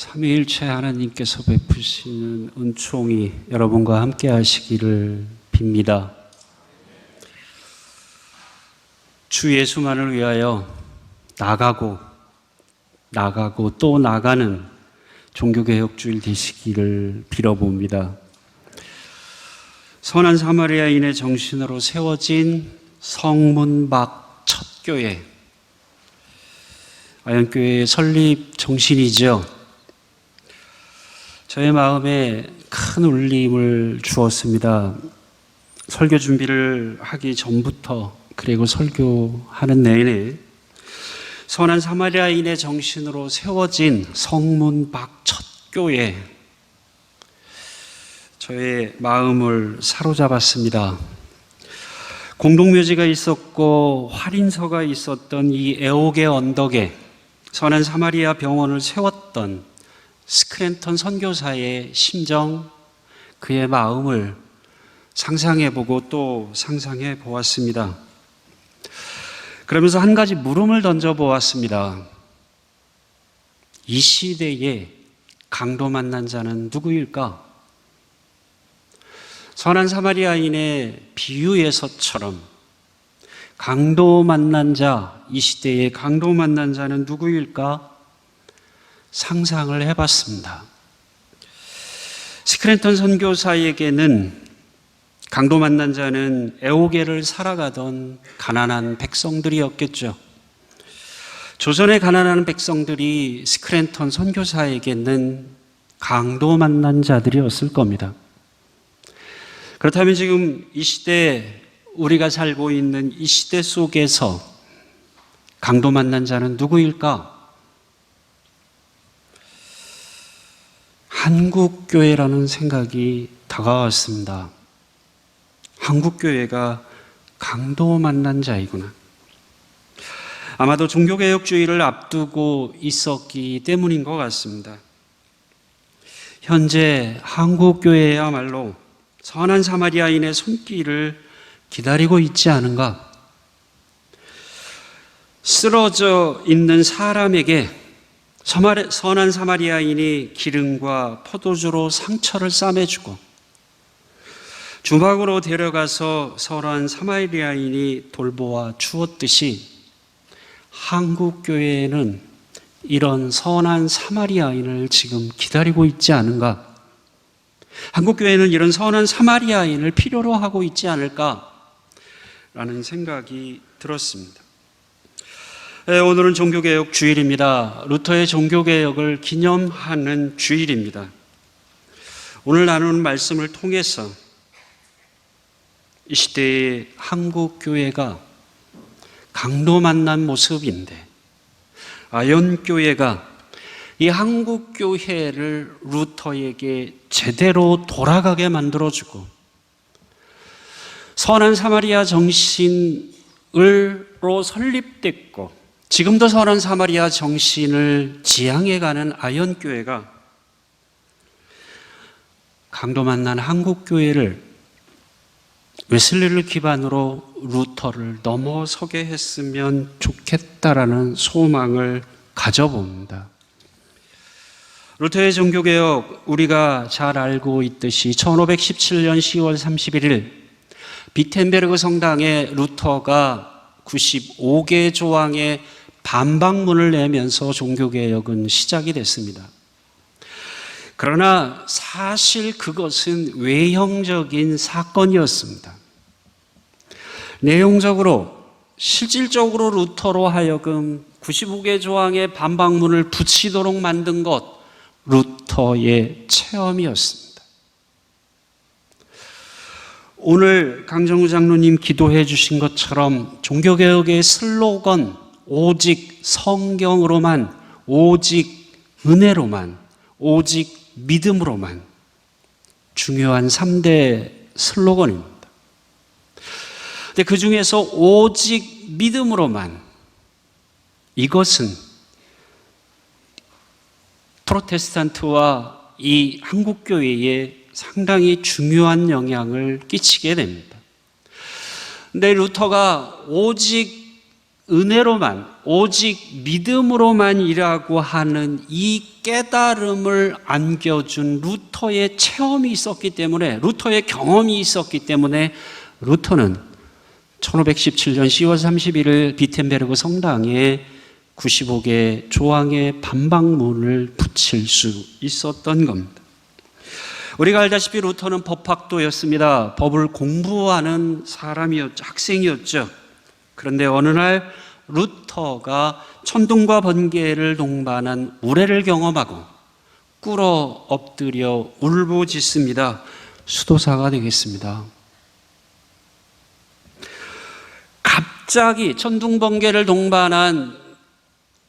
삼위일체 하나님께서 베푸시는 은총이 여러분과 함께 하시기를 빕니다. 주 예수만을 위하여 나가고 또 나가는 종교개혁주일 되시기를 빌어봅니다. 선한 사마리아인의 정신으로 세워진 성문 밖 첫 교회, 아현교회의 설립 정신이죠. 저의 마음에 큰 울림을 주었습니다. 설교 준비를 하기 전부터, 그리고 설교하는 내내 선한 사마리아인의 정신으로 세워진 성문 밖 첫 교회, 저의 마음을 사로잡았습니다. 공동묘지가 있었고 활인서가 있었던 이 애옥의 언덕에 선한 사마리아 병원을 세웠던 스크랜턴 선교사의 심정, 그의 마음을 상상해보고 또 상상해 보았습니다. 그러면서 한 가지 물음을 던져보았습니다. 이 시대에 강도 만난 자는 누구일까? 선한 사마리아인의 비유에서처럼 강도 만난 자, 이 시대에 강도 만난 자는 누구일까? 상상을 해봤습니다. 스크랜턴 선교사에게는 강도 만난 자는 애오게를 살아가던 가난한 백성들이었겠죠. 조선의 가난한 백성들이 스크랜턴 선교사에게는 강도 만난 자들이었을 겁니다. 그렇다면 지금 이 시대, 우리가 살고 있는 이 시대 속에서 강도 만난 자는 누구일까? 한국교회라는 생각이 다가왔습니다. 한국교회가 강도 만난 자이구나. 아마도 종교개혁주의를 앞두고 있었기 때문인 것 같습니다. 현재 한국교회야말로 선한 사마리아인의 손길을 기다리고 있지 않은가? 쓰러져 있는 사람에게 선한 사마리아인이 기름과 포도주로 상처를 싸매주고 주막으로 데려가서 선한 사마리아인이 돌보아 주었듯이 한국교회에는 이런 선한 사마리아인을 지금 기다리고 있지 않은가? 한국교회는 이런 선한 사마리아인을 필요로 하고 있지 않을까라는 생각이 들었습니다. 오늘은 종교개혁 주일입니다. 루터의 종교개혁을 기념하는 주일입니다. 오늘 나누는 말씀을 통해서 이 시대의 한국교회가 강도 만난 모습인데, 아현교회가 이 한국교회를 루터에게 제대로 돌아가게 만들어주고 선한 사마리아 정신으로 설립됐고 지금도 선한 사마리아 정신을 지향해가는 아현교회가 강도 만난 한국교회를 웨슬리를 기반으로 루터를 넘어서게 했으면 좋겠다라는 소망을 가져봅니다. 루터의 종교개혁, 우리가 잘 알고 있듯이 1517년 10월 31일 비텐베르그 성당에 루터가 95개 조항의 반박문을 내면서 종교개혁은 시작이 됐습니다. 그러나 사실 그것은 외형적인 사건이었습니다. 내용적으로, 실질적으로 루터로 하여금 95개 조항의 반박문을 붙이도록 만든 것, 루터의 체험이었습니다. 오늘 강정우 장로님 기도해 주신 것처럼 종교개혁의 슬로건, 오직 성경으로만, 오직 은혜로만, 오직 믿음으로만, 중요한 3대 슬로건입니다. 근데 그 중에서 오직 믿음으로만, 이것은 프로테스탄트와 이 한국교회에 상당히 중요한 영향을 끼치게 됩니다. 근데 루터가 오직 은혜로만, 오직 믿음으로만이라고 하는 이 깨달음을 안겨준 루터의 체험이 있었기 때문에, 루터의 경험이 있었기 때문에 루터는 1517년 10월 31일 비텐베르그 성당에 95개 조항의 반박문을 붙일 수 있었던 겁니다. 우리가 알다시피 루터는 법학도였습니다. 법을 공부하는 사람이었죠. 학생이었죠. 그런데 어느 날 루터가 천둥과 번개를 동반한 우레를 경험하고 꿇어 엎드려 울부짖습니다. 수도사가 되겠습니다. 갑자기 천둥번개를 동반한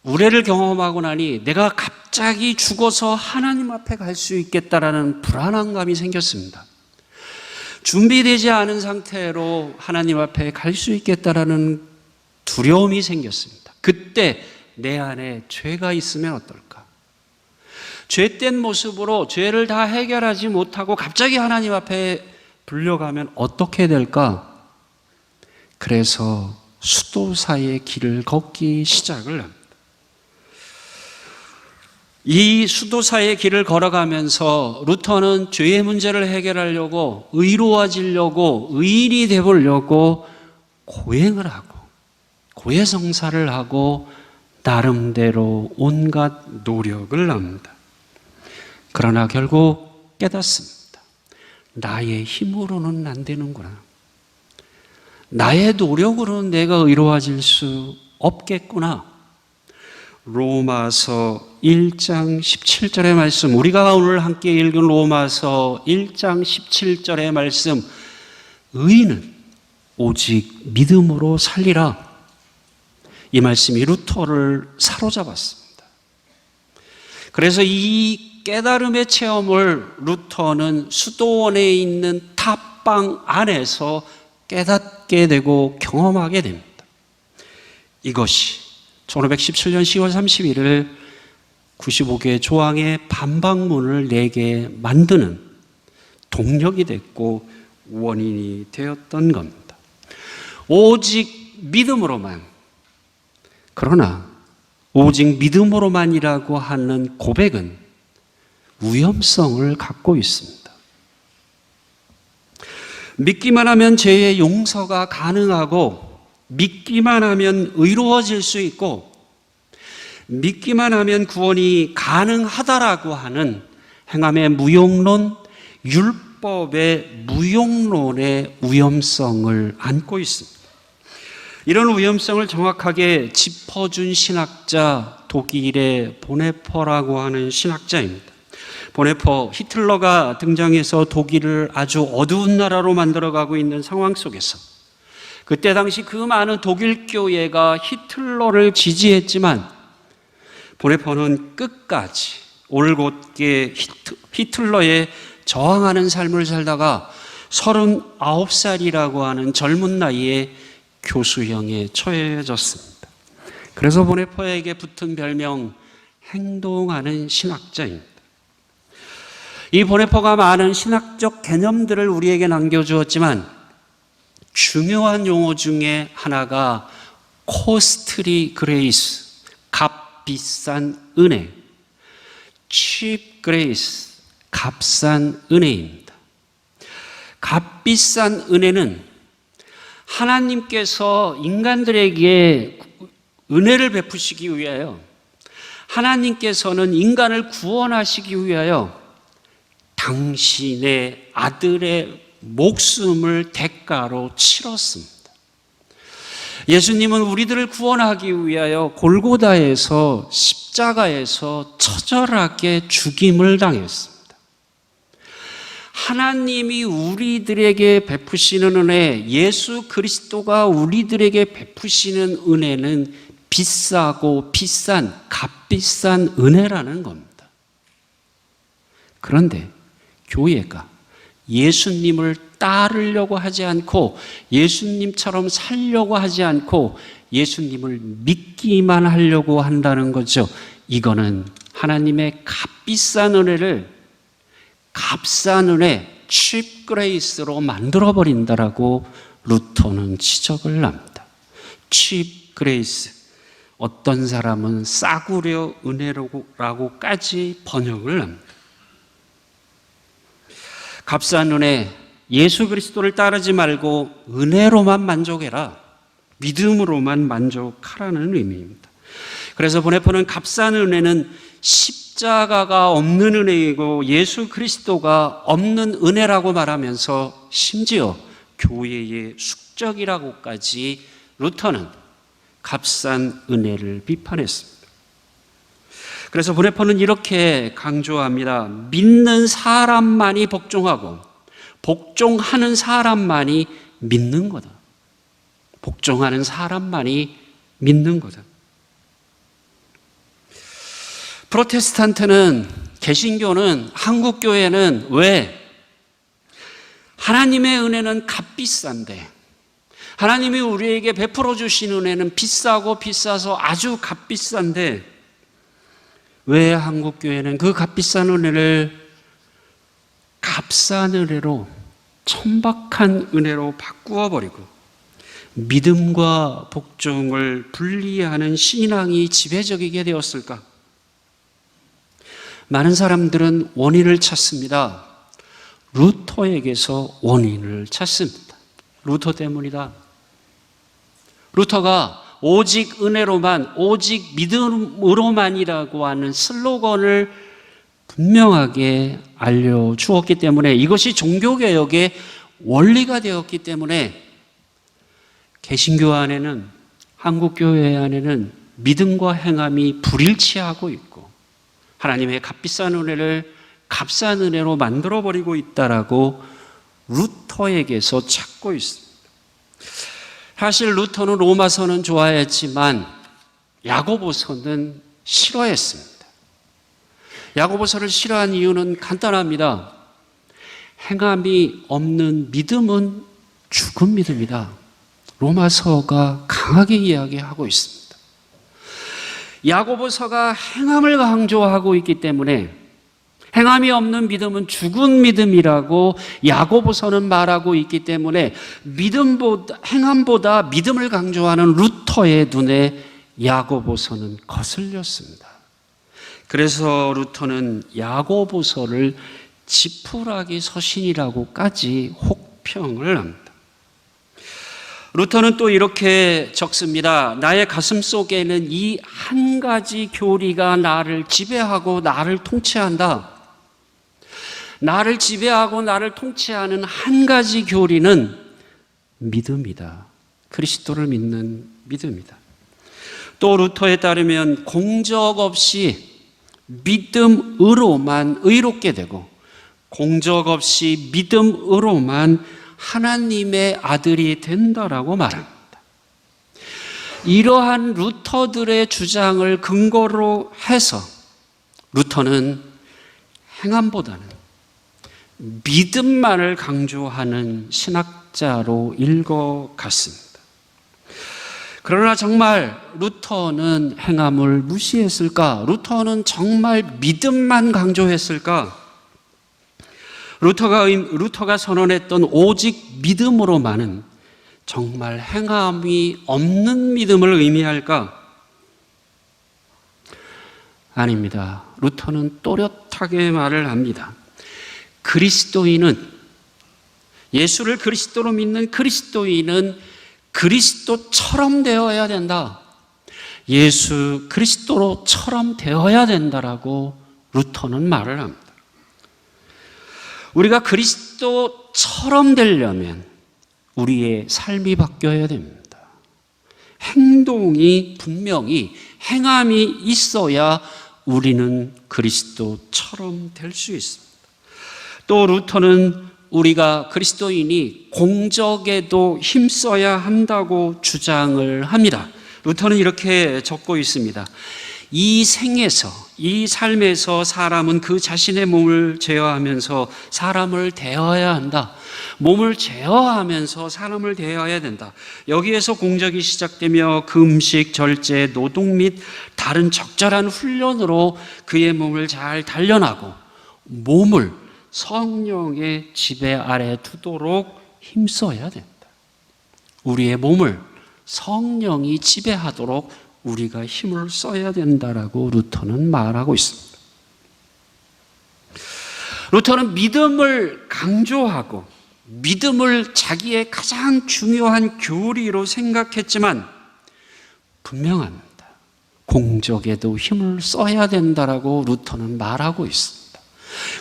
우레를 경험하고 나니 내가 갑자기 죽어서 하나님 앞에 갈 수 있겠다라는 불안한 감이 생겼습니다. 준비되지 않은 상태로 하나님 앞에 갈 수 있겠다라는 두려움이 생겼습니다. 그때 내 안에 죄가 있으면 어떨까? 죄된 모습으로 죄를 다 해결하지 못하고 갑자기 하나님 앞에 불려가면 어떻게 될까? 그래서 수도사의 길을 걷기 시작을 합니다. 이 수도사의 길을 걸어가면서 루터는 죄의 문제를 해결하려고, 의로워지려고, 의인이 되보려고 고행을 하고 고해성사를 하고 나름대로 온갖 노력을 합니다. 그러나 결국 깨닫습니다. 나의 힘으로는 안 되는구나. 나의 노력으로는 내가 의로워질 수 없겠구나. 로마서 1장 17절의 말씀, 우리가 오늘 함께 읽은 로마서 1장 17절의 말씀, 의인은 오직 믿음으로 살리라. 이 말씀이 루터를 사로잡았습니다. 그래서 이 깨달음의 체험을 루터는 수도원에 있는 탑방 안에서 깨닫게 되고 경험하게 됩니다. 이것이 1517년 10월 31일 95개 조항의 반박문을 내게 만드는 동력이 됐고 원인이 되었던 겁니다. 오직 믿음으로만, 그러나 오직 믿음으로만이라고 하는 고백은 위험성을 갖고 있습니다. 믿기만 하면 죄의 용서가 가능하고, 믿기만 하면 의로워질 수 있고, 믿기만 하면 구원이 가능하다라고 하는 행함의 무용론, 율법의 무용론의 위험성을 안고 있습니다. 이런 위험성을 정확하게 짚어준 신학자, 독일의 보네퍼라고 하는 신학자입니다. 보네퍼, 히틀러가 등장해서 독일을 아주 어두운 나라로 만들어가고 있는 상황 속에서 그때 당시 그 많은 독일 교회가 히틀러를 지지했지만 보네퍼는 끝까지 올곧게 히틀러에 저항하는 삶을 살다가 39살이라고 하는 젊은 나이에 교수형에 처해졌습니다. 그래서 보네퍼에게 붙은 별명 행동하는 신학자입니다. 이 보네퍼가 많은 신학적 개념들을 우리에게 남겨주었지만 중요한 용어 중에 하나가 코스트리 그레이스, 값비싼 은혜, cheap grace, 값싼 은혜입니다. 값비싼 은혜는 하나님께서 인간들에게 은혜를 베푸시기 위하여, 하나님께서는 인간을 구원하시기 위하여 당신의 아들의 목숨을 대가로 치렀습니다. 예수님은 우리들을 구원하기 위하여 골고다에서 십자가에서 처절하게 죽임을 당했습니다. 하나님이 우리들에게 베푸시는 은혜, 예수 그리스도가 우리들에게 베푸시는 은혜는 비싸고 비싼, 값비싼 은혜라는 겁니다. 그런데 교회가 예수님을 따르려고 하지 않고 예수님처럼 살려고 하지 않고 예수님을 믿기만 하려고 한다는 거죠. 이거는 하나님의 값비싼 은혜를 값싼 은혜, cheap grace로 만들어버린다라고 루터는 지적을 합니다. cheap 그레이스, 어떤 사람은 싸구려 은혜라고까지 번역을 합니다. 값싼 은혜, 예수 그리스도를 따르지 말고 은혜로만 만족해라, 믿음으로만 만족하라는 의미입니다. 그래서 보네포는 값싼 은혜는 십자가가 없는 은혜이고 예수 그리스도가 없는 은혜라고 말하면서 심지어 교회의 숙적이라고까지 루터는 값싼 은혜를 비판했습니다. 그래서 보네포는 이렇게 강조합니다. 믿는 사람만이 복종하고 복종하는 사람만이 믿는 거다. 복종하는 사람만이 믿는 거다. 프로테스탄트는, 개신교는, 한국교회는 왜 하나님의 은혜는 값비싼데, 하나님이 우리에게 베풀어 주신 은혜는 비싸서 아주 값비싼데, 왜 한국교회는 그 값비싼 은혜를 값싼 은혜로, 천박한 은혜로 바꾸어 버리고 믿음과 복종을 분리하는 신앙이 지배적이게 되었을까? 많은 사람들은 원인을 찾습니다. 루터에게서 원인을 찾습니다. 루터 때문이다. 루터가 오직 은혜로만, 오직 믿음으로만이라고 하는 슬로건을 분명하게 알려주었기 때문에, 이것이 종교개혁의 원리가 되었기 때문에 개신교 안에는, 한국교회 안에는 믿음과 행함이 불일치하고 있고 하나님의 값비싼 은혜를 값싼 은혜로 만들어버리고 있다라고 루터에게서 찾고 있습니다. 사실 루터는 로마서는 좋아했지만 야고보서는 싫어했습니다. 야고보서를 싫어한 이유는 간단합니다. 행함이 없는 믿음은 죽은 믿음이다. 로마서가 강하게 이야기하고 있습니다. 야고보서가 행함을 강조하고 있기 때문에 행함이 없는 믿음은 죽은 믿음이라고 야고보서는 말하고 있기 때문에 행함보다 믿음을 강조하는 루터의 눈에 야고보서는 거슬렸습니다. 그래서 루터는 야고보서를 지푸라기 서신이라고까지 혹평을 합니다. 루터는 또 이렇게 적습니다. 나의 가슴 속에는 이 한 가지 교리가 나를 지배하고 나를 통치한다. 나를 지배하고 나를 통치하는 한 가지 교리는 믿음이다. 그리스도를 믿는 믿음이다. 또 루터에 따르면 공적 없이 믿음으로만 의롭게 되고 공적 없이 믿음으로만 하나님의 아들이 된다라고 말합니다. 이러한 루터들의 주장을 근거로 해서 루터는 행함보다는 믿음만을 강조하는 신학자로 읽어갔습니다. 그러나 정말 루터는 행함을 무시했을까? 루터는 정말 믿음만 강조했을까? 루터가 선언했던 오직 믿음으로만은 정말 행함이 없는 믿음을 의미할까? 아닙니다. 루터는 또렷하게 말을 합니다. 그리스도인은, 예수를 그리스도로 믿는 그리스도인은 그리스도처럼 되어야 된다. 예수 그리스도로처럼 되어야 된다라고 루터는 말을 합니다. 우리가 그리스도처럼 되려면 우리의 삶이 바뀌어야 됩니다. 행동이 분명히, 행함이 있어야 우리는 그리스도처럼 될 수 있습니다. 또 루터는 우리가 그리스도인이 공적에도 힘써야 한다고 주장을 합니다. 루터는 이렇게 적고 있습니다. 이 생에서, 이 삶에서 사람은 그 자신의 몸을 제어하면서 사람을 대해야 한다. 몸을 제어하면서 사람을 대해야 된다. 여기에서 공적이 시작되며 금식, 절제, 노동 및 다른 적절한 훈련으로 그의 몸을 잘 단련하고 몸을 성령의 지배 아래 두도록 힘써야 된다. 우리의 몸을 성령이 지배하도록 우리가 힘을 써야 된다라고 루터는 말하고 있습니다. 루터는 믿음을 강조하고 믿음을 자기의 가장 중요한 교리로 생각했지만 분명합니다. 공적에도 힘을 써야 된다라고 루터는 말하고 있습니다.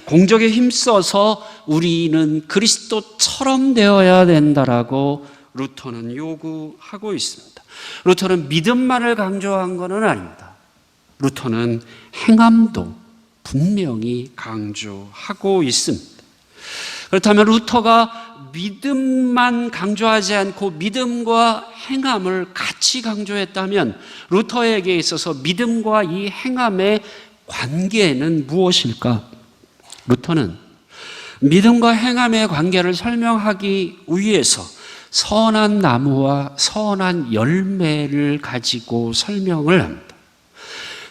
공적에 힘써서 우리는 그리스도처럼 되어야 된다라고 루터는 요구하고 있습니다. 루터는 믿음만을 강조한 것은 아닙니다. 루터는 행함도 분명히 강조하고 있습니다. 그렇다면 루터가 믿음만 강조하지 않고 믿음과 행함을 같이 강조했다면 루터에게 있어서 믿음과 이 행함의 관계는 무엇일까? 루터는 믿음과 행함의 관계를 설명하기 위해서 선한 나무와 선한 열매를 가지고 설명을 합니다.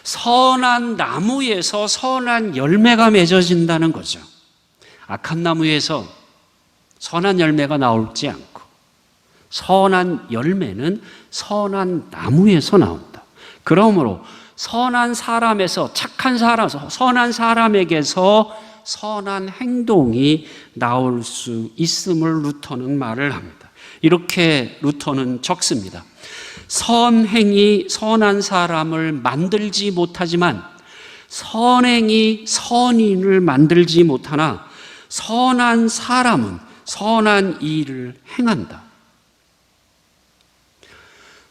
선한 나무에서 선한 열매가 맺어진다는 거죠. 악한 나무에서 선한 열매가 나올지 않고 선한 열매는 선한 나무에서 나온다. 그러므로 선한 사람에서 착한 사람, 선한 사람에게서 선한 행동이 나올 수 있음을 루터는 말을 합니다. 이렇게 루터는 적습니다. 선행이 선한 사람을 만들지 못하지만 선행이 선인을 만들지 못하나 선한 사람은 선한 일을 행한다.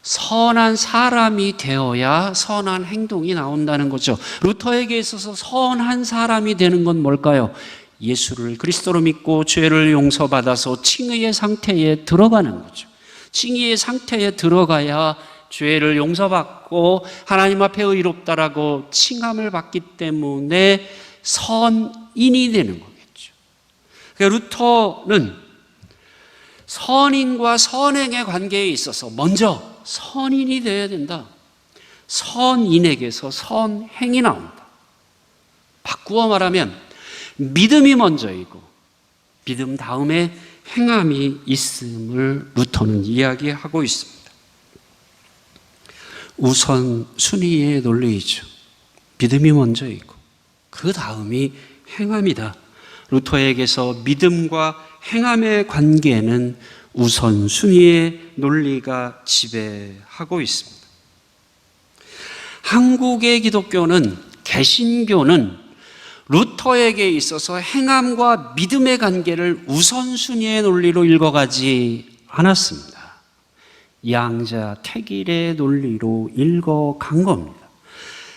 선한 사람이 되어야 선한 행동이 나온다는 거죠. 루터에게 있어서 선한 사람이 되는 건 뭘까요? 예수를 그리스도로 믿고 죄를 용서받아서 칭의의 상태에 들어가는 거죠. 칭의의 상태에 들어가야 죄를 용서받고 하나님 앞에 의롭다라고 칭함을 받기 때문에 선인이 되는 거겠죠. 그러니까 루터는 선인과 선행의 관계에 있어서 먼저 선인이 되어야 된다. 선인에게서 선행이 나온다. 바꾸어 말하면 믿음이 먼저이고 믿음 다음에 행함이 있음을 루터는 이야기하고 있습니다. 우선 순위의 논리이죠. 믿음이 먼저이고 그 다음이 행함이다. 루터에게서 믿음과 행함의 관계는 우선 순위의 논리가 지배하고 있습니다. 한국의 기독교는, 개신교는 루터에게 있어서 행함과 믿음의 관계를 우선순위의 논리로 읽어가지 않았습니다. 양자택일의 논리로 읽어간 겁니다.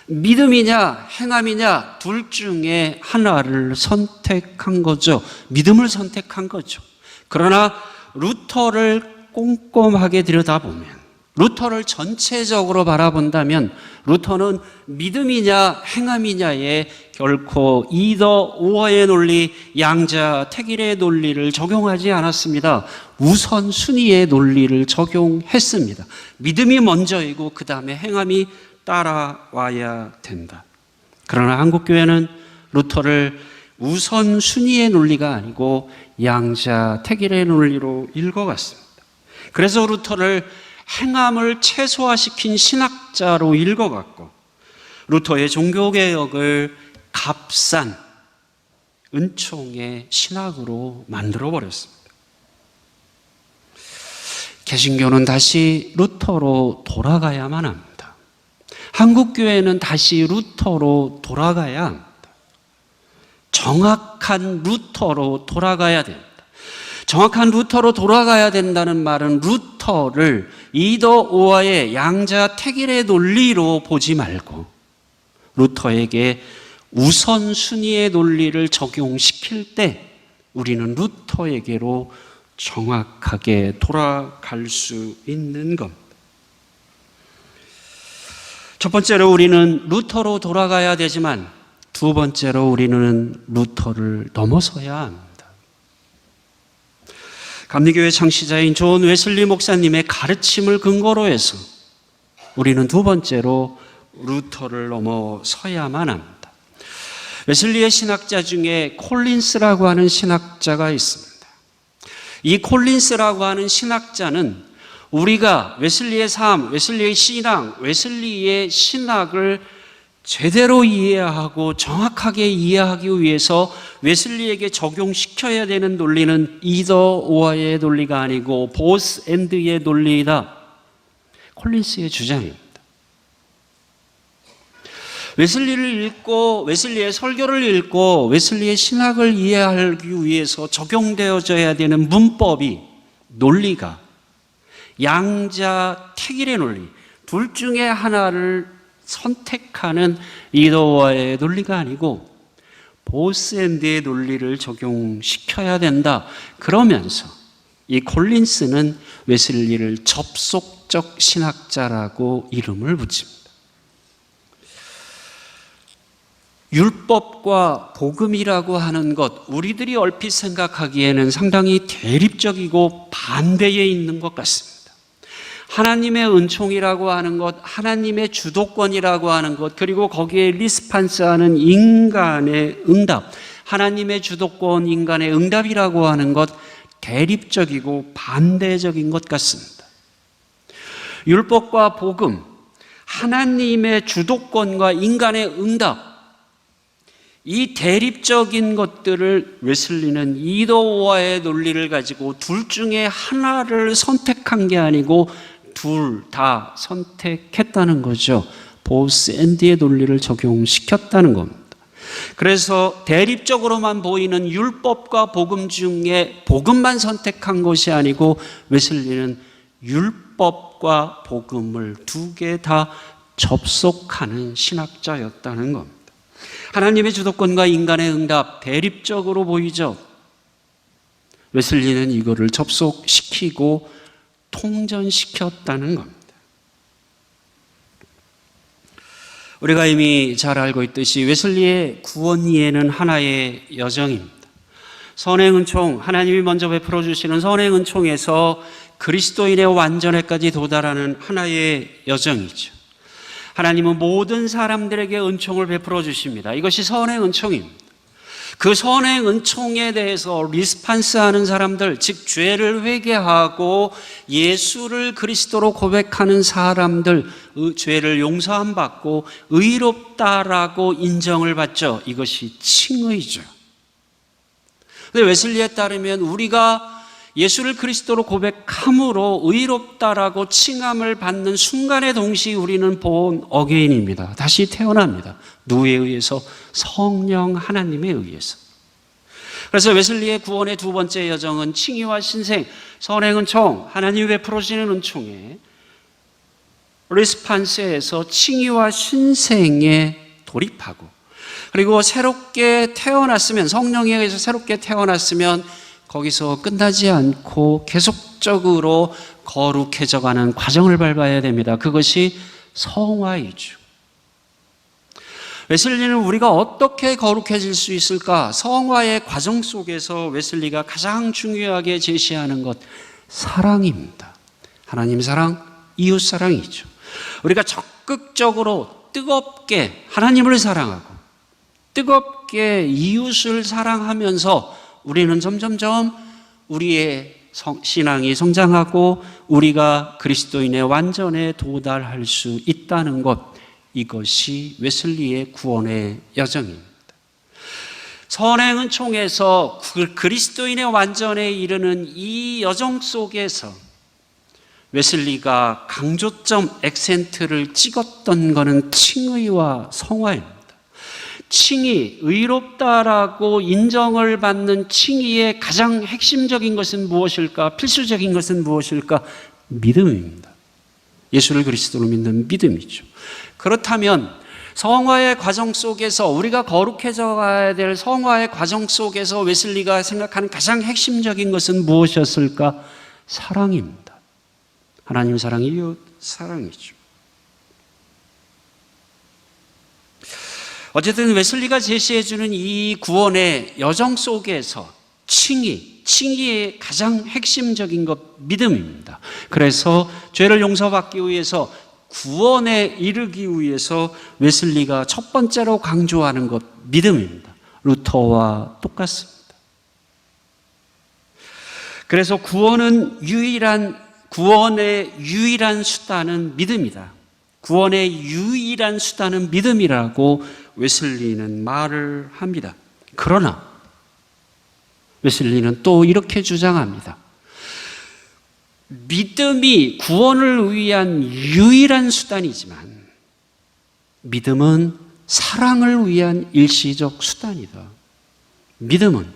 믿음이냐 행함이냐 둘 중에 하나를 선택한 거죠. 믿음을 선택한 거죠. 그러나 루터를 꼼꼼하게 들여다보면, 루터를 전체적으로 바라본다면 루터는 믿음이냐 행함이냐에 결코 이더 오어의 논리, 양자택일의 논리를 적용하지 않았습니다. 우선순위의 논리를 적용했습니다. 믿음이 먼저이고 그 다음에 행함이 따라와야 된다. 그러나 한국교회는 루터를 우선순위의 논리가 아니고 양자택일의 논리로 읽어갔습니다. 그래서 루터를 행함을 최소화시킨 신학자로 읽어갔고 루터의 종교개혁을 값싼 은총의 신학으로 만들어버렸습니다. 개신교는 다시 루터로 돌아가야만 합니다. 한국교회는 다시 루터로 돌아가야 합니다. 정확한 루터로 돌아가야 됩니다. 정확한 루터로 돌아가야 된다는 말은 루터를 이더 오어의 양자택일의 논리로 보지 말고 루터에게 우선순위의 논리를 적용시킬 때 우리는 루터에게로 정확하게 돌아갈 수 있는 겁니다. 첫 번째로 우리는 루터로 돌아가야 되지만 두 번째로 우리는 루터를 넘어서야 합니다. 감리교회 창시자인 존 웨슬리 목사님의 가르침을 근거로 해서 우리는 두 번째로 루터를 넘어서야만 합니다. 웨슬리의 신학자 중에 콜린스라고 하는 신학자가 있습니다. 이 콜린스라고 하는 신학자는 우리가 웨슬리의 삶, 웨슬리의 신앙, 웨슬리의 신학을 제대로 이해하고 정확하게 이해하기 위해서 웨슬리에게 적용시켜야 되는 논리는 이더 오어의 논리가 아니고 보스 앤드의 논리이다. 콜린스의 주장입니다. 웨슬리를 읽고 웨슬리의 설교를 읽고 웨슬리의 신학을 이해하기 위해서 적용되어져야 되는 문법이, 논리가 양자택일의 논리, 둘 중에 하나를 선택하는 이더와의 논리가 아니고 보스앤드의 논리를 적용시켜야 된다. 그러면서 이 콜린스는 웨슬리를 접속적 신학자라고 이름을 붙입니다. 율법과 복음이라고 하는 것, 우리들이 얼핏 생각하기에는 상당히 대립적이고 반대에 있는 것 같습니다. 하나님의 은총이라고 하는 것, 하나님의 주도권이라고 하는 것, 그리고 거기에 리스판스하는 인간의 응답, 하나님의 주도권, 인간의 응답이라고 하는 것, 대립적이고 반대적인 것 같습니다. 율법과 복음, 하나님의 주도권과 인간의 응답, 이 대립적인 것들을 웨슬리는 이더와의 논리를 가지고 둘 중에 하나를 선택한 게 아니고 둘 다 선택했다는 거죠. 보스 앤드의 논리를 적용시켰다는 겁니다. 그래서 대립적으로만 보이는 율법과 복음 중에 복음만 선택한 것이 아니고 웨슬리는 율법과 복음을 두 개 다 접속하는 신학자였다는 겁니다. 하나님의 주도권과 인간의 응답, 대립적으로 보이죠. 웨슬리는 이거를 접속시키고 통전시켰다는 겁니다. 우리가 이미 잘 알고 있듯이 웨슬리의 구원 이해는 하나의 여정입니다. 선행 은총, 하나님이 먼저 베풀어 주시는 선행 은총에서 그리스도인의 완전에까지 도달하는 하나의 여정이죠. 하나님은 모든 사람들에게 은총을 베풀어 주십니다. 이것이 선행 은총입니다. 그 선행 은총에 대해서 리스판스하는 사람들, 즉 죄를 회개하고 예수를 그리스도로 고백하는 사람들, 죄를 용서함 받고 의롭다라고 인정을 받죠. 이것이 칭의죠. 근데 웨슬리에 따르면 우리가 예수를 그리스도로 고백함으로 의롭다라고 칭함을 받는 순간에 동시에 우리는 본 어게인입니다. 다시 태어납니다. 누구에 의해서? 성령 하나님에 의해서. 그래서 웨슬리의 구원의 두 번째 여정은 칭의와 신생, 선행 은총, 하나님이 베풀어 주시는 은총에 리스판스에서 칭의와 신생에 돌입하고, 그리고 새롭게 태어났으면, 성령에 의해서 새롭게 태어났으면 거기서 끝나지 않고 계속적으로 거룩해져가는 과정을 밟아야 됩니다. 그것이 성화이죠. 웨슬리는 우리가 어떻게 거룩해질 수 있을까? 성화의 과정 속에서 웨슬리가 가장 중요하게 제시하는 것, 사랑입니다. 하나님 사랑, 이웃 사랑이죠. 우리가 적극적으로 뜨겁게 하나님을 사랑하고 뜨겁게 이웃을 사랑하면서 우리는 점점점 우리의 신앙이 성장하고 우리가 그리스도인의 완전에 도달할 수 있다는 것, 이것이 웨슬리의 구원의 여정입니다. 선행 은총에서 그리스도인의 완전에 이르는 이 여정 속에서 웨슬리가 강조점 액센트를 찍었던 것은 칭의와 성화입니다. 칭의, 의롭다라고 인정을 받는 칭의의 가장 핵심적인 것은 무엇일까? 필수적인 것은 무엇일까? 믿음입니다. 예수를 그리스도로 믿는 믿음이죠. 그렇다면 성화의 과정 속에서 우리가 거룩해져 가야 될 성화의 과정 속에서 웨슬리가 생각하는 가장 핵심적인 것은 무엇이었을까? 사랑입니다. 하나님 사랑, 이웃 사랑이죠. 어쨌든 웨슬리가 제시해주는 이 구원의 여정 속에서 칭의의 가장 핵심적인 것, 믿음입니다. 그래서 죄를 용서받기 위해서, 구원에 이르기 위해서 웨슬리가 첫 번째로 강조하는 것, 믿음입니다. 루터와 똑같습니다. 그래서 구원은 유일한 구원의 유일한 수단은 믿음이다. 구원의 유일한 수단은 믿음이라고 웨슬리는 말을 합니다. 그러나 웨슬리는 또 이렇게 주장합니다. 믿음이 구원을 위한 유일한 수단이지만 믿음은 사랑을 위한 일시적 수단이다. 믿음은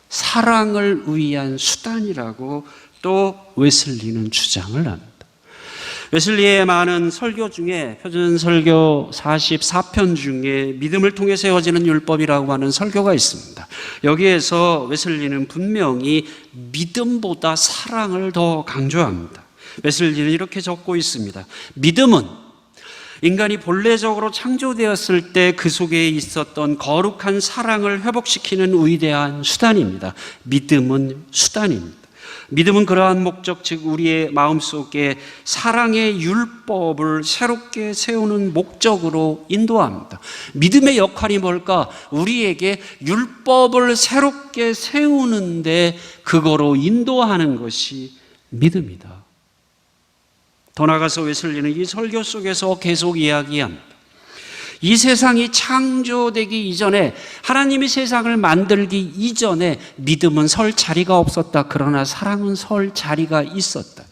사랑을 위한 수단이라고 또 웨슬리는 주장을 합니다. 웨슬리의 많은 설교 중에 표준설교 44편 중에 믿음을 통해 세워지는 율법이라고 하는 설교가 있습니다. 여기에서 웨슬리는 분명히 믿음보다 사랑을 더 강조합니다. 웨슬리는 이렇게 적고 있습니다. 믿음은 인간이 본래적으로 창조되었을 때 그 속에 있었던 거룩한 사랑을 회복시키는 위대한 수단입니다. 믿음은 수단입니다. 믿음은 그러한 목적, 즉 우리의 마음속에 사랑의 율법을 새롭게 세우는 목적으로 인도합니다. 믿음의 역할이 뭘까? 우리에게 율법을 새롭게 세우는데 그거로 인도하는 것이 믿음이다. 더 나아가서 웨슬리는 이 설교 속에서 계속 이야기합니다. 이 세상이 창조되기 이전에, 하나님이 세상을 만들기 이전에 믿음은 설 자리가 없었다. 그러나 사랑은 설 자리가 있었다.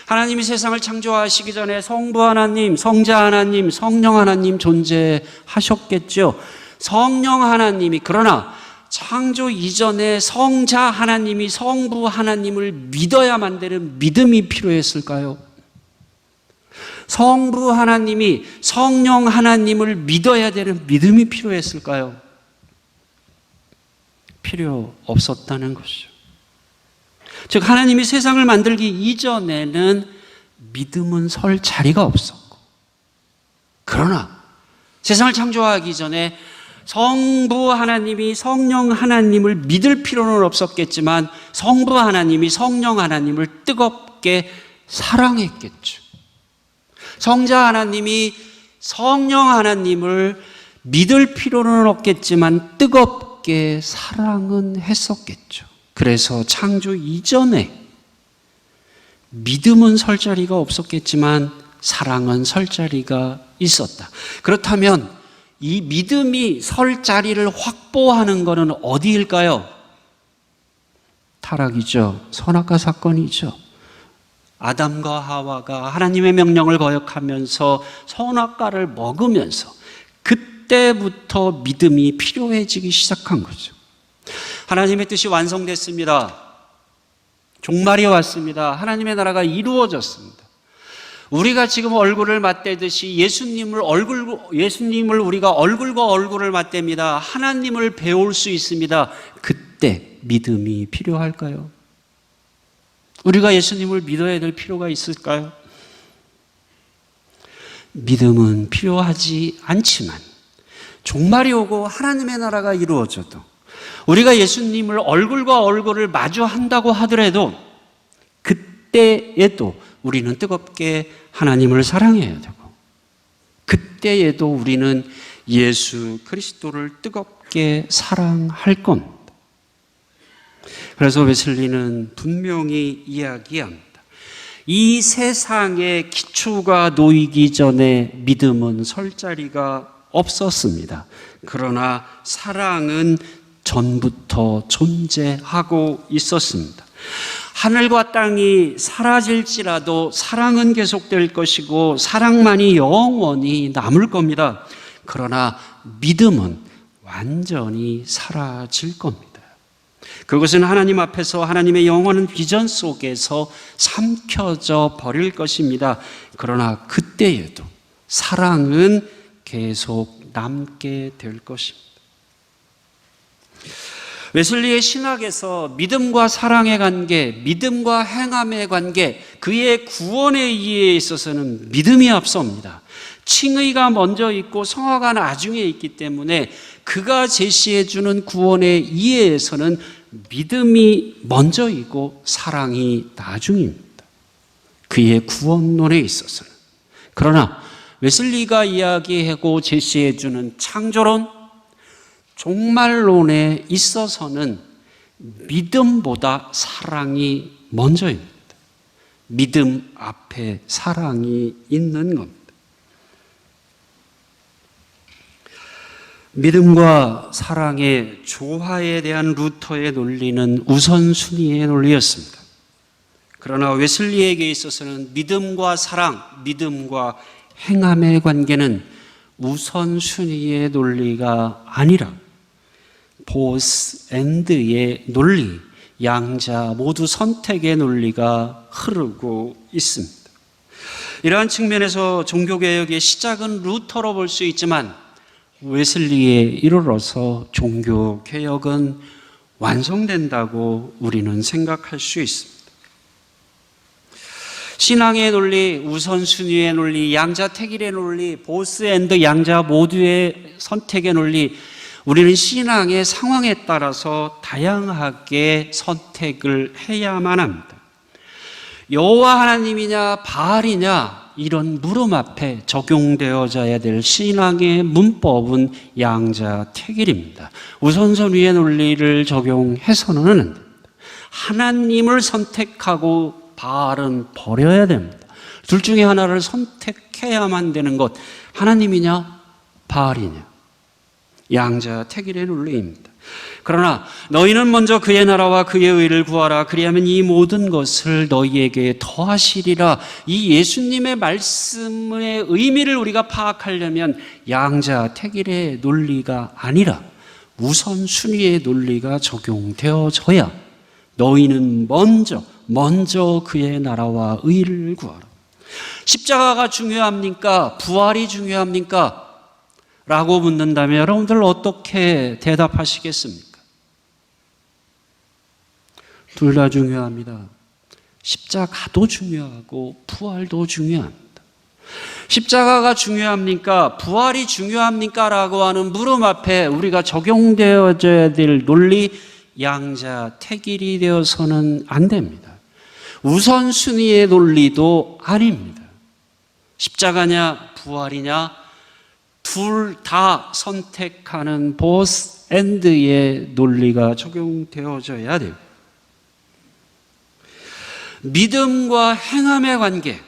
하나님이 세상을 창조하시기 전에 성부 하나님, 성자 하나님, 성령 하나님 존재하셨겠죠. 성령 하나님이, 그러나 창조 이전에 성자 하나님이 성부 하나님을 믿어야만 되는 믿음이 필요했을까요? 성부 하나님이 성령 하나님을 믿어야 되는 믿음이 필요했을까요? 필요 없었다는 것이죠. 즉 하나님이 세상을 만들기 이전에는 믿음은 설 자리가 없었고, 그러나 세상을 창조하기 전에 성부 하나님이 성령 하나님을 믿을 필요는 없었겠지만 성부 하나님이 성령 하나님을 뜨겁게 사랑했겠죠. 성자 하나님이 성령 하나님을 믿을 필요는 없겠지만 뜨겁게 사랑은 했었겠죠. 그래서 창조 이전에 믿음은 설 자리가 없었겠지만 사랑은 설 자리가 있었다. 그렇다면 이 믿음이 설 자리를 확보하는 것은 어디일까요? 타락이죠. 선악과 사건이죠. 아담과 하와가 하나님의 명령을 거역하면서 선악과를 먹으면서 그때부터 믿음이 필요해지기 시작한 거죠. 하나님의 뜻이 완성됐습니다. 종말이 왔습니다. 하나님의 나라가 이루어졌습니다. 우리가 지금 얼굴을 맞대듯이 예수님을 우리가 얼굴과 얼굴을 맞댑니다. 하나님을 배울 수 있습니다. 그때 믿음이 필요할까요? 우리가 예수님을 믿어야 될 필요가 있을까요? 믿음은 필요하지 않지만 종말이 오고 하나님의 나라가 이루어져도 우리가 예수님을 얼굴과 얼굴을 마주한다고 하더라도 그때에도 우리는 뜨겁게 하나님을 사랑해야 되고 그때에도 우리는 예수 그리스도를 뜨겁게 사랑할 겁니다. 그래서 웨슬리는 분명히 이야기합니다. 이 세상에 기초가 놓이기 전에 믿음은 설 자리가 없었습니다. 그러나 사랑은 전부터 존재하고 있었습니다. 하늘과 땅이 사라질지라도 사랑은 계속될 것이고 사랑만이 영원히 남을 겁니다. 그러나 믿음은 완전히 사라질 겁니다. 그것은 하나님 앞에서 하나님의 영원한 비전 속에서 삼켜져 버릴 것입니다. 그러나 그때에도 사랑은 계속 남게 될 것입니다. 웨슬리의 신학에서 믿음과 사랑의 관계, 믿음과 행함의 관계, 그의 구원의 이해에 있어서는 믿음이 앞섭니다. 칭의가 먼저 있고 성화가 나중에 있기 때문에 그가 제시해 주는 구원의 이해에서는 믿음이 먼저이고 사랑이 나중입니다. 그의 구원론에 있어서는. 그러나 웨슬리가 이야기하고 제시해 주는 창조론, 종말론에 있어서는 믿음보다 사랑이 먼저입니다. 믿음 앞에 사랑이 있는 겁니다. 믿음과 사랑의 조화에 대한 루터의 논리는 우선순위의 논리였습니다. 그러나 웨슬리에게 있어서는 믿음과 사랑, 믿음과 행함의 관계는 우선순위의 논리가 아니라 보스 앤드의 논리, 양자 모두 선택의 논리가 흐르고 있습니다. 이러한 측면에서 종교개혁의 시작은 루터로 볼 수 있지만 웨슬리에 이르러서 종교개혁은 완성된다고 우리는 생각할 수 있습니다. 신앙의 논리, 우선순위의 논리, 양자택일의 논리, 보스 앤드 양자 모두의 선택의 논리, 우리는 신앙의 상황에 따라서 다양하게 선택을 해야만 합니다. 여호와 하나님이냐 바알이냐 이런 물음 앞에 적용되어져야 될 신앙의 문법은 양자택일입니다. 우선순위의 논리를 적용해서는 안 됩니다. 하나님을 선택하고 바알은 버려야 됩니다. 둘 중에 하나를 선택해야만 되는 것, 하나님이냐 바알이냐, 양자택일의 논리입니다. 그러나 너희는 먼저 그의 나라와 그의 의를 구하라. 그리하면 이 모든 것을 너희에게 더하시리라. 이 예수님의 말씀의 의미를 우리가 파악하려면 양자택일의 논리가 아니라 우선순위의 논리가 적용되어져야 너희는 먼저 그의 나라와 의를 구하라. 십자가가 중요합니까? 부활이 중요합니까? 라고 묻는다면 여러분들 어떻게 대답하시겠습니까? 둘 다 중요합니다. 십자가도 중요하고 부활도 중요합니다. 십자가가 중요합니까? 부활이 중요합니까? 라고 하는 물음 앞에 우리가 적용되어져야 될 논리, 양자택일이 되어서는 안 됩니다. 우선순위의 논리도 아닙니다. 십자가냐 부활이냐 둘 다 선택하는 보스 앤드의 논리가 적용되어져야 돼요. 믿음과 행함의 관계,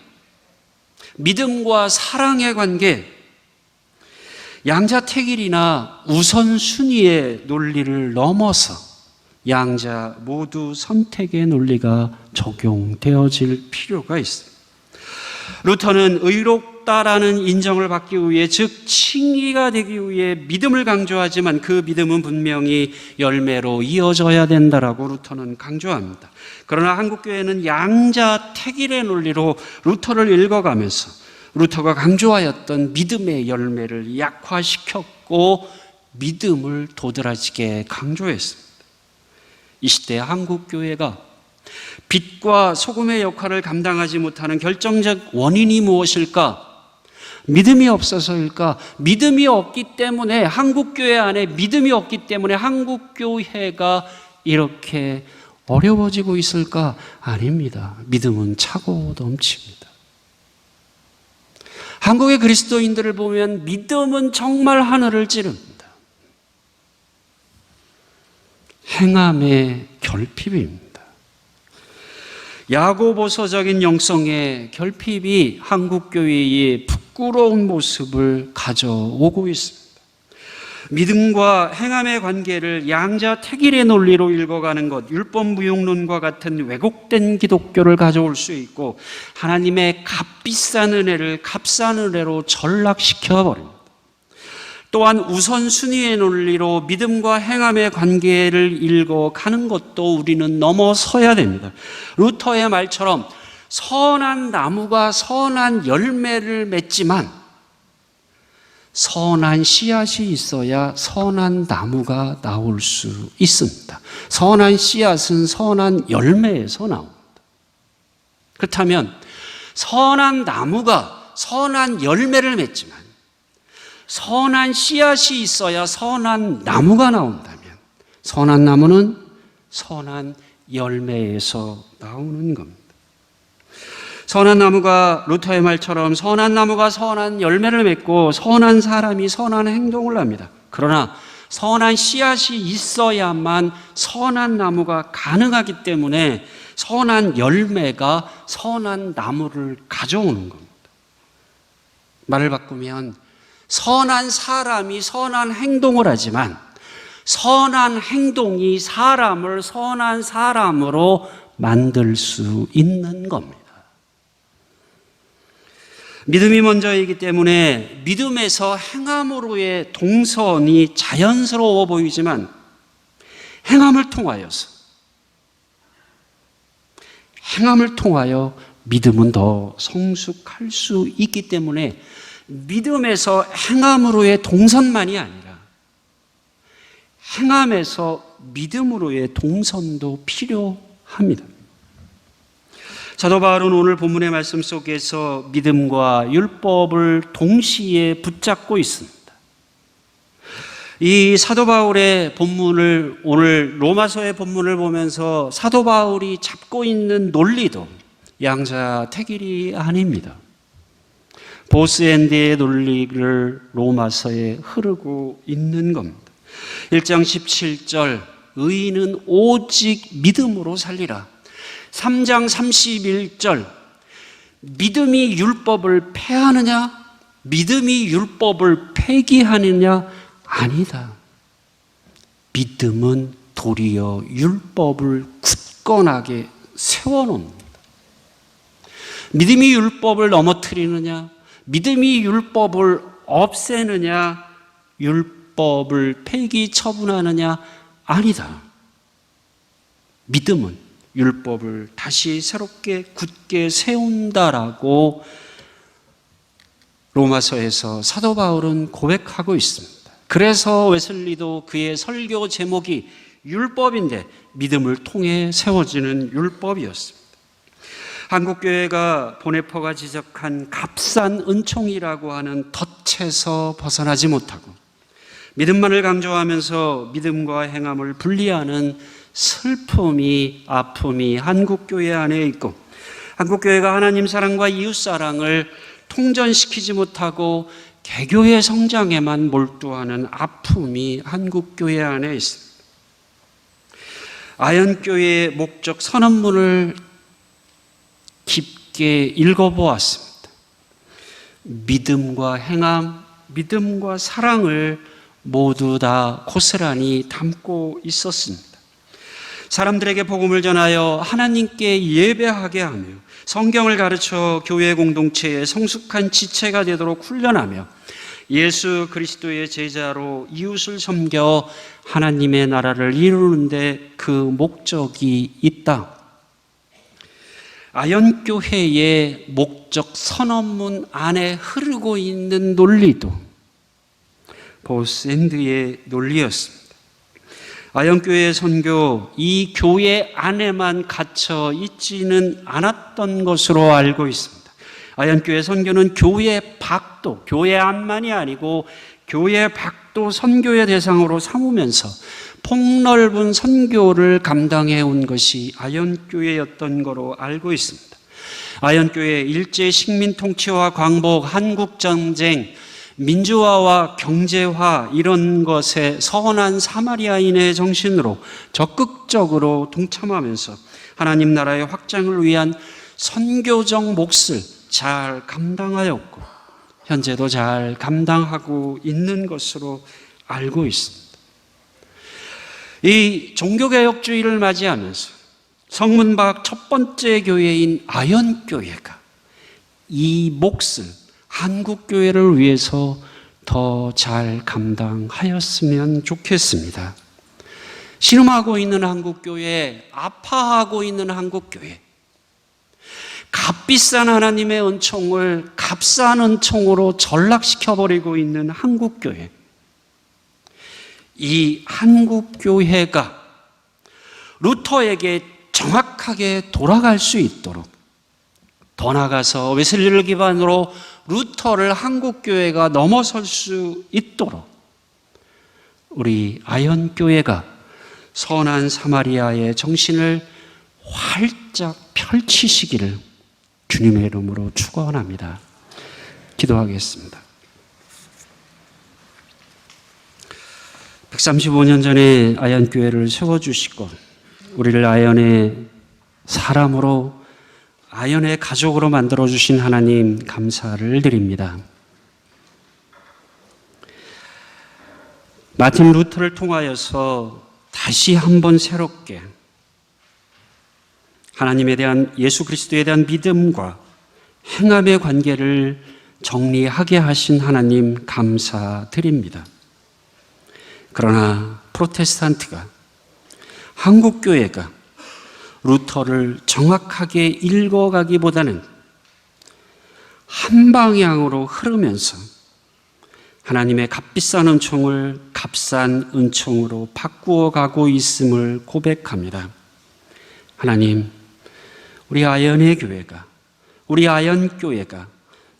믿음과 사랑의 관계, 양자택일이나 우선순위의 논리를 넘어서 양자 모두 선택의 논리가 적용되어질 필요가 있어요. 루터는 의롭다라는 인정을 받기 위해, 즉 칭의가 되기 위해 믿음을 강조하지만 그 믿음은 분명히 열매로 이어져야 된다라고 루터는 강조합니다. 그러나 한국교회는 양자택일의 논리로 루터를 읽어가면서 루터가 강조하였던 믿음의 열매를 약화시켰고 믿음을 도드라지게 강조했습니다. 이 시대 한국교회가 빛과 소금의 역할을 감당하지 못하는 결정적 원인이 무엇일까? 믿음이 없어서일까? 믿음이 없기 때문에, 한국교회 안에 믿음이 없기 때문에 한국교회가 이렇게 어려워지고 있을까? 아닙니다. 믿음은 차고 넘칩니다. 한국의 그리스도인들을 보면 믿음은 정말 하늘을 찌릅니다. 행함의 결핍입니다. 야고보서적인 영성의 결핍이 한국교회의 부끄러운 모습을 가져오고 있습니다. 믿음과 행함의 관계를 양자택일의 논리로 읽어가는 것, 율법무용론과 같은 왜곡된 기독교를 가져올 수 있고 하나님의 값비싼 은혜를 값싼 은혜로 전락시켜버립니다. 또한 우선순위의 논리로 믿음과 행함의 관계를 읽어가는 것도 우리는 넘어서야 됩니다. 루터의 말처럼 선한 나무가 선한 열매를 맺지만 선한 씨앗이 있어야 선한 나무가 나올 수 있습니다. 선한 씨앗은 선한 열매에서 나옵니다. 그렇다면 선한 나무가 선한 열매를 맺지만 선한 씨앗이 있어야 선한 나무가 나온다면 선한 나무는 선한 열매에서 나오는 겁니다. 선한 나무가, 루터의 말처럼 선한 나무가 선한 열매를 맺고 선한 사람이 선한 행동을 합니다. 그러나 선한 씨앗이 있어야만 선한 나무가 가능하기 때문에 선한 열매가 선한 나무를 가져오는 겁니다. 말을 바꾸면 선한 사람이 선한 행동을 하지만 선한 행동이 사람을 선한 사람으로 만들 수 있는 겁니다. 믿음이 먼저이기 때문에 믿음에서 행함으로의 동선이 자연스러워 보이지만 행함을 통하여 믿음은 더 성숙할 수 있기 때문에 믿음에서 행함으로의 동선만이 아니라 행함에서 믿음으로의 동선도 필요합니다. 사도 바울은 오늘 본문의 말씀 속에서 믿음과 율법을 동시에 붙잡고 있습니다. 이 사도 바울의 본문을, 오늘 로마서의 본문을 보면서 사도 바울이 잡고 있는 논리도 양자택일이 아닙니다. 보스앤드의 논리를 로마서에 흐르고 있는 겁니다. 1장 17절 의인은 오직 믿음으로 살리라. 3장 31절 믿음이 율법을 폐하느냐? 믿음이 율법을 폐기하느냐? 아니다. 믿음은 도리어 율법을 굳건하게 세워놓습니다. 믿음이 율법을 넘어뜨리느냐? 믿음이 율법을 없애느냐? 율법을 폐기 처분하느냐? 아니다. 믿음은 율법을 다시 새롭게 굳게 세운다라고 로마서에서 사도 바울은 고백하고 있습니다. 그래서 웨슬리도 그의 설교 제목이 율법인데 믿음을 통해 세워지는 율법이었습니다. 한국교회가 보네퍼가 지적한 값싼 은총이라고 하는 덫에서 벗어나지 못하고 믿음만을 강조하면서 믿음과 행함을 분리하는 슬픔이, 아픔이 한국교회 안에 있고 한국교회가 하나님 사랑과 이웃 사랑을 통전시키지 못하고 개교의 성장에만 몰두하는 아픔이 한국교회 안에 있습니다. 아현교회의 목적 선언문을 깊게 읽어보았습니다. 믿음과 행함, 믿음과 사랑을 모두 다 고스란히 담고 있었습니다. 사람들에게 복음을 전하여 하나님께 예배하게 하며 성경을 가르쳐 교회 공동체의 성숙한 지체가 되도록 훈련하며 예수 그리스도의 제자로 이웃을 섬겨 하나님의 나라를 이루는데 그 목적이 있다. 아현교회의 목적 선언문 안에 흐르고 있는 논리도 보스앤드의 논리였습니다. 아현교회의 선교, 이 교회 안에만 갇혀 있지는 않았던 것으로 알고 있습니다. 아현교회 선교는 교회 밖도, 교회 안만이 아니고 교회 밖도 선교의 대상으로 삼으면서 폭넓은 선교를 감당해 온 것이 아현교회였던 거로 알고 있습니다. 아현교회 일제 식민 통치와 광복, 한국전쟁, 민주화와 경제화 이런 것에 선한 사마리아인의 정신으로 적극적으로 동참하면서 하나님 나라의 확장을 위한 선교적 몫을 잘 감당하였고 현재도 잘 감당하고 있는 것으로 알고 있습니다. 이 종교개혁주의를 맞이하면서 성문박 첫 번째 교회인 아현교회가 이 몫을 한국교회를 위해서 더 잘 감당하였으면 좋겠습니다. 신음하고 있는 한국교회, 아파하고 있는 한국교회, 값비싼 하나님의 은총을 값싼 은총으로 전락시켜버리고 있는 한국교회, 이 한국교회가 루터에게 정확하게 돌아갈 수 있도록, 더 나아가서 웨슬리를 기반으로 루터를 한국교회가 넘어설 수 있도록 우리 아현교회가 선한 사마리아의 정신을 활짝 펼치시기를 주님의 이름으로 축원합니다. 기도하겠습니다. 135년 전에 아현교회를 세워주시고 우리를 아현의 사람으로 아연의 가족으로 만들어주신 하나님 감사를 드립니다. 마틴 루터를 통하여서 다시 한번 새롭게 하나님에 대한, 예수 그리스도에 대한 믿음과 행함의 관계를 정리하게 하신 하나님 감사드립니다. 그러나 프로테스탄트가, 한국교회가 루터를 정확하게 읽어가기보다는 한 방향으로 흐르면서 하나님의 값비싼 은총을 값싼 은총으로 바꾸어 가고 있음을 고백합니다. 하나님, 우리 아연의 교회가, 우리 아연교회가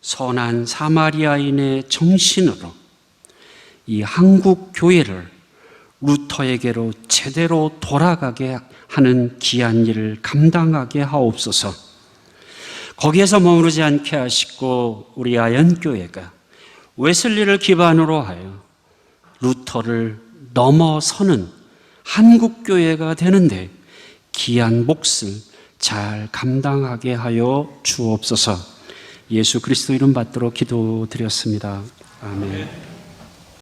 선한 사마리아인의 정신으로 이 한국 교회를 루터에게로 제대로 돌아가게 하는 귀한 일을 감당하게 하옵소서. 거기에서 머무르지 않게 하시고 우리 아연교회가 웨슬리를 기반으로 하여 루터를 넘어서는 한국교회가 되는데 귀한 몫을 잘 감당하게 하여 주옵소서. 예수 그리스도 이름 받들어 기도드렸습니다. 아멘.